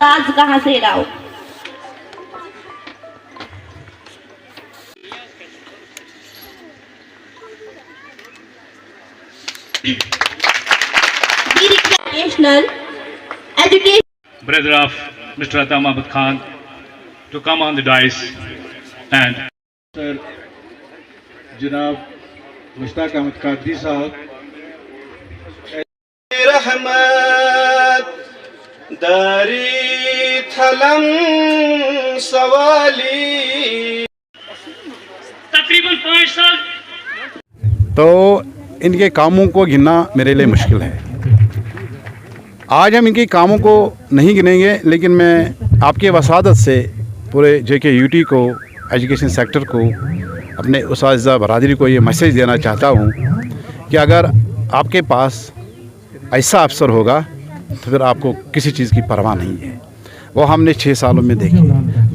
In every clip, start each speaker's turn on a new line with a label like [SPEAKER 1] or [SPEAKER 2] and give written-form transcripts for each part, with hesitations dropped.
[SPEAKER 1] आवाज कहाँ से लाओ। National education.
[SPEAKER 2] Brother of Mr. Ata Mahmud Khan to come on the dais and
[SPEAKER 3] Sir Janab Mushtaq Ahmed Qadri Sahab.
[SPEAKER 4] रहमत दारी थलम सवाली
[SPEAKER 2] तकरीबन 5 साल
[SPEAKER 5] तो इनके कामों को गिनना मेरे लिए मुश्किल है। आज हम इनके कामों को नहीं गिनेंगे, लेकिन मैं आपके वसादत से पूरे JKUT को, एजुकेशन सेक्टर को, अपने उस्ताद बरादरी को ये मैसेज देना चाहता हूँ कि अगर आपके पास ऐसा अफसर होगा तो फिर आपको किसी चीज़ की परवाह नहीं है। वो हमने 6 सालों में देखी।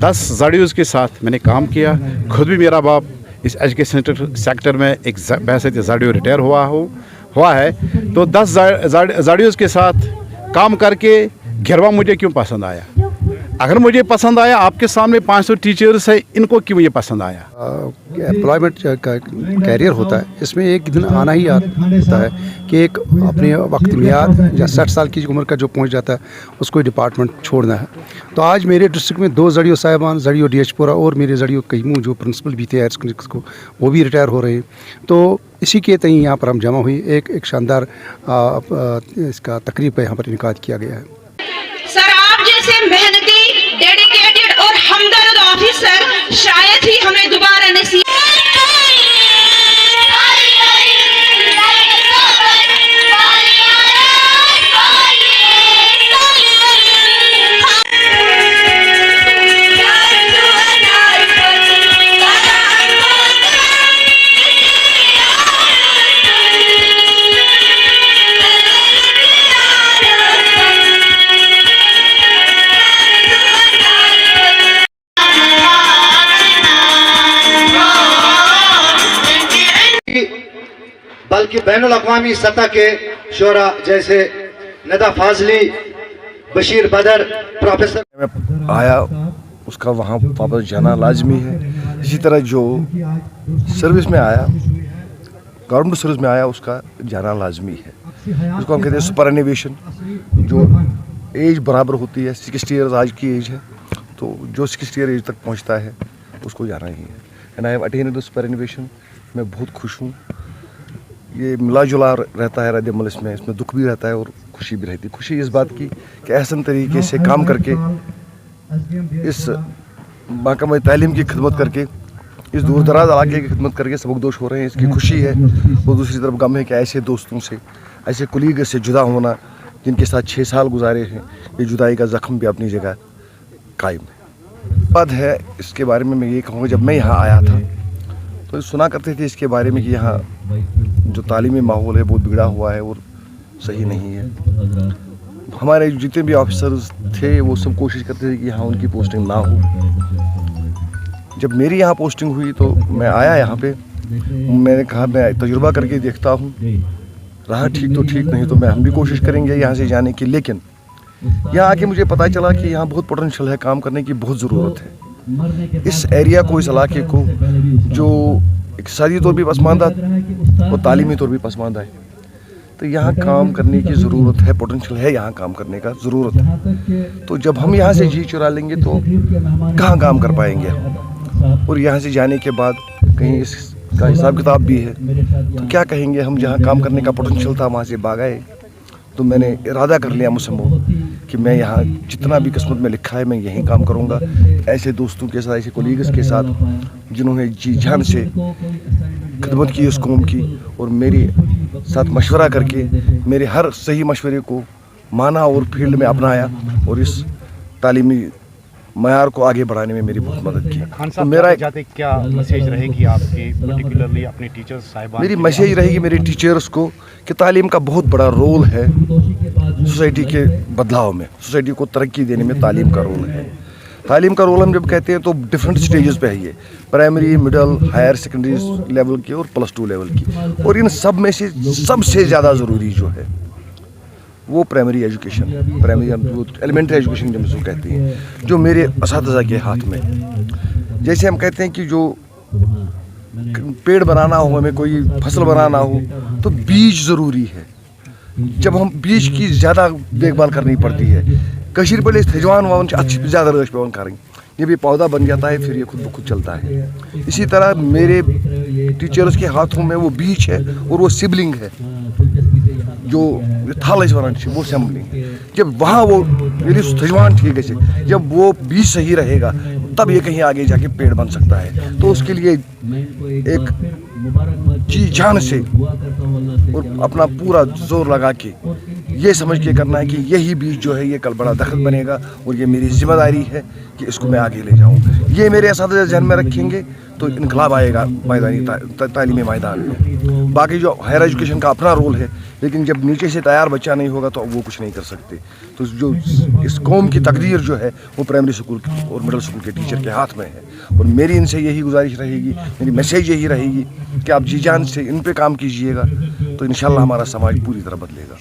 [SPEAKER 5] 10 ZDOs के साथ मैंने काम किया। खुद भी मेरा बाप इस एजुकेशन सेक्टर में एक वैसे ZDO रिटायर हुआ है। तो 10 ZDOs के साथ काम करके घेरवा मुझे क्यों पसंद आया? अगर मुझे पसंद आया, आपके सामने 500 टीचर्स है, इनको क्यों मुझे पसंद आया?
[SPEAKER 6] एम्प्लॉयमेंट का कैरियर होता है, इसमें एक दिन आना ही आता है कि एक अपने वक्त मियाद या 60 साल की उम्र का जो पहुंच जाता है उसको डिपार्टमेंट छोड़ना है। तो आज मेरे डिस्ट्रिक्ट में 2 ZDO साहिबान, ZDO DH और मेरे ZDO कईमू जो प्रिंसिपल भी थे को, वो भी रिटायर हो रहे हैं। तो इसी के तय यहाँ पर हम जमा हुई, एक शानदार इसका तकरीब यहाँ पर इनकाद किया गया है।
[SPEAKER 7] सर, आप जैसे मेहनती, डेडिकेटेड और हमदर्द ऑफिसर शायद ही हमें दोबारा नसीब।
[SPEAKER 4] बल्कि बैनुल अक़वामी सतह के शोरा जैसे नदा फाजली, बशीर बदर, प्रोफेसर
[SPEAKER 8] में आया उसका वहाँ वापस जाना लाजमी है। इसी तरह जो सर्विस में आया, गवर्नमेंट सर्विस में आया, उसका जाना लाजमी है। उसको हम कहते हैं सुपर एनिवेशन। जो एज बराबर होती है, 60 ईयर्स आज की एज है, तो जो 60 ईयर एज तक पहुँचता है उसको जाना ही है। And I have attend the superannuation. मैं बहुत खुश हूँ। ये मिला जुला रहता है रद्द-ए-अमल इसमें दुख भी रहता है और खुशी भी रहती है। खुशी इस बात की कि एहसन तरीके से काम करके, इस महकमा तालीम की खिदमत करके, इस दूर दराज इलाके की खिदमत करके सबकदोश हो रहे हैं, इसकी खुशी है। और दूसरी तरफ गम है कि ऐसे दोस्तों से, ऐसे कुलीग से जुदा होना जिनके साथ 6 साल गुजारे हैं, ये जुदाई का ज़ख्म भी अपनी जगह कायम है। बात है इसके बारे में मैं ये कहूँगा, जब मैं यहाँ आया था तो सुना करते थे इसके बारे में कि यहाँ जो तालीमी माहौल है बहुत बिगड़ा हुआ है और सही नहीं है। हमारे जितने भी ऑफिसर्स थे वो सब कोशिश करते थे कि यहाँ उनकी पोस्टिंग ना हो। जब मेरी यहाँ पोस्टिंग हुई तो मैं आया यहाँ पे, मैंने कहा मैं तजुर्बा करके देखता हूँ, रहा ठीक तो ठीक, नहीं तो हम भी कोशिश करेंगे यहाँ से जाने की। लेकिन यहाँ आके मुझे पता चला कि यहाँ बहुत पोटेंशियल है, काम करने की बहुत ज़रूरत है। इस एरिया को, इस इलाके को, जो इक़्तिसादी तौर भी पसमानदा और तालीमी तौर भी पसमानदा है, तो यहाँ काम करने की ज़रूरत है, पोटेंशियल है, यहाँ काम करने का ज़रूरत है। तो जब हम यहाँ से जी चुरा लेंगे तो कहाँ काम कर पाएंगे हम? और यहाँ से जाने के बाद कहीं इसका हिसाब किताब भी है, तो क्या कहेंगे हम? जहाँ काम करने का पोटेंशियल था वहाँ से भाग आए। तो मैंने इरादा कर लिया मुसम्मो कि मैं यहाँ जितना भी किस्मत में लिखा है मैं यहीं काम करूँगा, ऐसे दोस्तों के साथ, ऐसे कोलीग्स के साथ जिन्होंने जी जान से खिदमत की उस कौम की, और मेरे साथ मशवरा करके मेरे हर सही मशवरे को माना और फील्ड में अपनाया और इस तालीमी मयार को आगे बढ़ाने में मेरी बहुत मदद की।
[SPEAKER 9] खान साहब, तो मेरा क्या मैसेज रहेगी आपकी, पर्टिकुलरली अपने टीचर्स साहिबान?
[SPEAKER 8] मेरी मैसेज रहेगी मेरे टीचर्स को कि तालीम का बहुत बड़ा रोल है सोसाइटी के बदलाव में, सोसाइटी को तरक्की देने में तालीम का रोल है। तालीम का रोल हम जब कहते हैं तो डिफरेंट स्टेजेस पे है, ये primary, middle, higher secondary level की और +2 लेवल की। और इन सब में से सबसे ज़्यादा ज़रूरी जो है वो primary education, primary elementary education जब इसको कहते हैं, जो मेरे असातिज़ा के हाथ में। जैसे हम कहते हैं कि जो पेड़ बनाना हो, हमें कोई फसल बनाना हो तो बीज ज़रूरी है। जब हम बीज की ज़्यादा देखभाल करनी पड़ती है, कशीर पे थजवान वावन अच्छी ज़्यादा रश पेवन करें, जब ये पौधा बन जाता है फिर ये खुद ब खुद चलता है। इसी तरह मेरे टीचर्स के हाथों में वो बीज है और वो सिबलिंग है, जो थल वो सिबलिंग। जब वहाँ वो थजवान ठीक है, जब वो बीज सही रहेगा तब ये कहीं आगे जाके पेड़ बन सकता है। तो उसके लिए एक जी जान से और अपना पूरा जोर लगा के ये समझ के करना है कि यही बीज जो है ये कल बड़ा दखल बनेगा और ये मेरी जिम्मेदारी है कि इसको मैं आगे ले जाऊँ। ये मेरे असातिज़ा ज़हन में रखेंगे तो इनकलाब आएगा मैदानी तालीमी मैदान में। बाकी जो हायर एजुकेशन का अपना रोल है, लेकिन जब नीचे से तैयार बच्चा नहीं होगा तो वो कुछ नहीं कर सकते। तो जो इस कौम की तकदीर जो है वो प्राइमरी स्कूल और मिडिल स्कूल के टीचर के हाथ में है। और मेरी इनसे यही गुजारिश रहेगी, मेरी मैसेज यही रहेगी कि आप जी जान से इन पे काम कीजिएगा तो इंशाल्लाह हमारा समाज पूरी तरह बदलेगा।